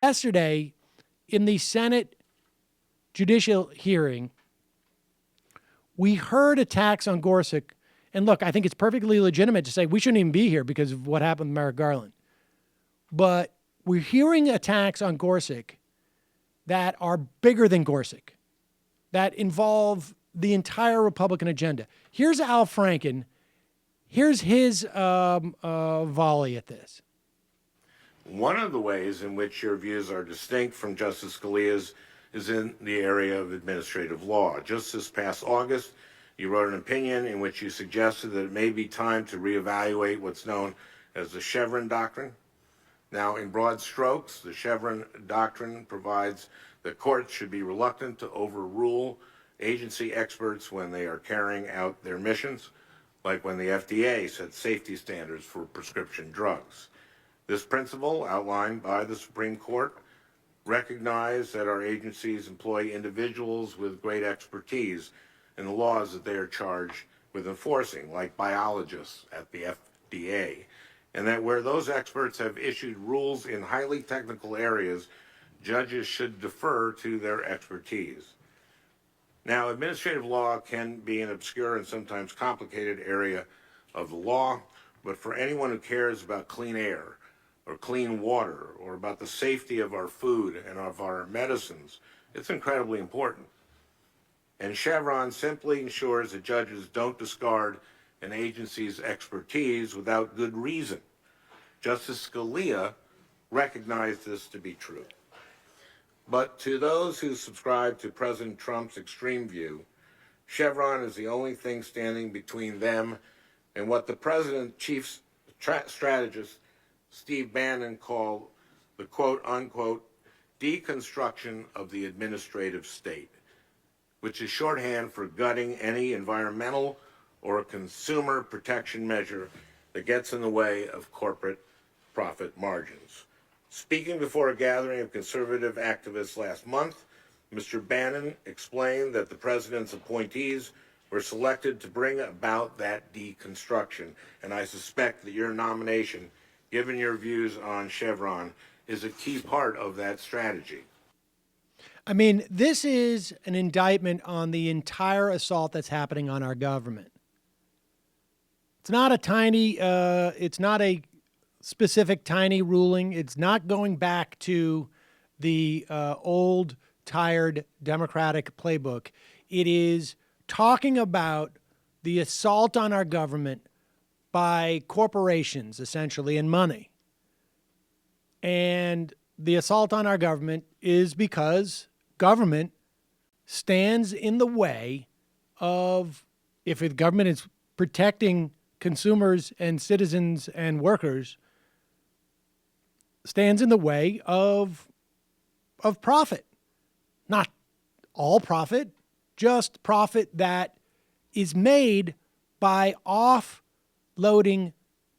Yesterday, in the Senate judicial hearing, we heard attacks on Gorsuch. And look, I think it's perfectly legitimate to say we shouldn't even be here because of what happened with Merrick Garland. But we're hearing attacks on Gorsuch that are bigger than Gorsuch, that involve the entire Republican agenda. Here's Al Franken. Here's his volley at this. One of the ways in which your views are distinct from Justice Scalia's is in the area of administrative law. Just this past August, you wrote an opinion in which you suggested that it may be time to reevaluate what's known as the Chevron doctrine. Now, in broad strokes, the Chevron doctrine provides that courts should be reluctant to overrule agency experts when they are carrying out their missions, like when the FDA sets safety standards for prescription drugs. This principle, outlined by the Supreme Court, recognized that our agencies employ individuals with great expertise in the laws that they are charged with enforcing, like biologists at the FDA, and that where those experts have issued rules in highly technical areas, judges should defer to their expertise. Now, administrative law can be an obscure and sometimes complicated area of the law, but for anyone who cares about clean air or clean water or about the safety of our food and of our medicines, it's incredibly important. And Chevron simply ensures that judges don't discard an agency's expertise without good reason. Justice Scalia recognized this to be true. But to those who subscribe to President Trump's extreme view, Chevron is the only thing standing between them and what the president's chief strategist, Steve Bannon, called the quote-unquote deconstruction of the administrative state, which is shorthand for gutting any environmental or consumer protection measure that gets in the way of corporate profit margins. Speaking before a gathering of conservative activists last month, Mr. Bannon explained that the president's appointees were selected to bring about that deconstruction, and I suspect that your nomination, given your views on Chevron, is a key part of that strategy. I mean, this is an indictment on the entire assault that's happening on our government. It's not a specific tiny ruling. It's not going back to the old, tired Democratic playbook. It is talking about the assault on our government by corporations, essentially, and money. And the assault on our government is because government stands in the way of, if the government is protecting consumers and citizens and workers, stands in the way of profit. Not all profit, just profit that is made by offloading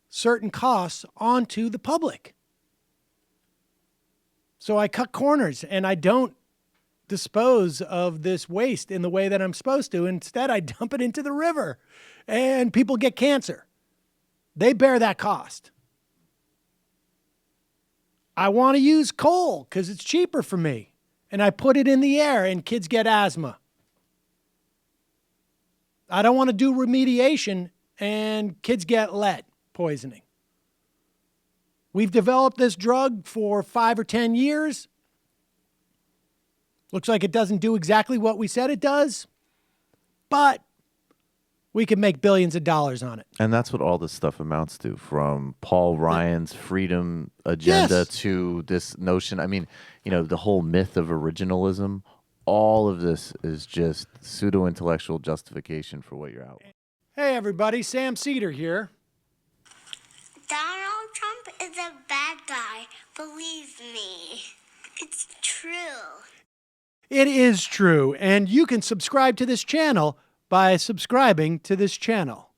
certain costs onto the public. So I cut corners and I don't dispose of this waste in the way that I'm supposed to. Instead, I dump it into the river and people get cancer. They bear that cost. I want to use coal because it's cheaper for me, and I put it in the air and kids get asthma. I don't want to do remediation and kids get lead poisoning. We've developed this drug for 5 or 10 years. Looks like it doesn't do exactly what we said it does, but we could make billions of dollars on it. And that's what all this stuff amounts to, from Paul Ryan's freedom agenda Yes. to this notion. I mean, you know, the whole myth of originalism, all of this is just pseudo-intellectual justification for what you're out. Hey, everybody, Sam Seder here. Donald Trump is a bad guy. Believe me. It's true. It is true, and you can subscribe to this channel by subscribing to this channel.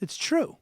It's true.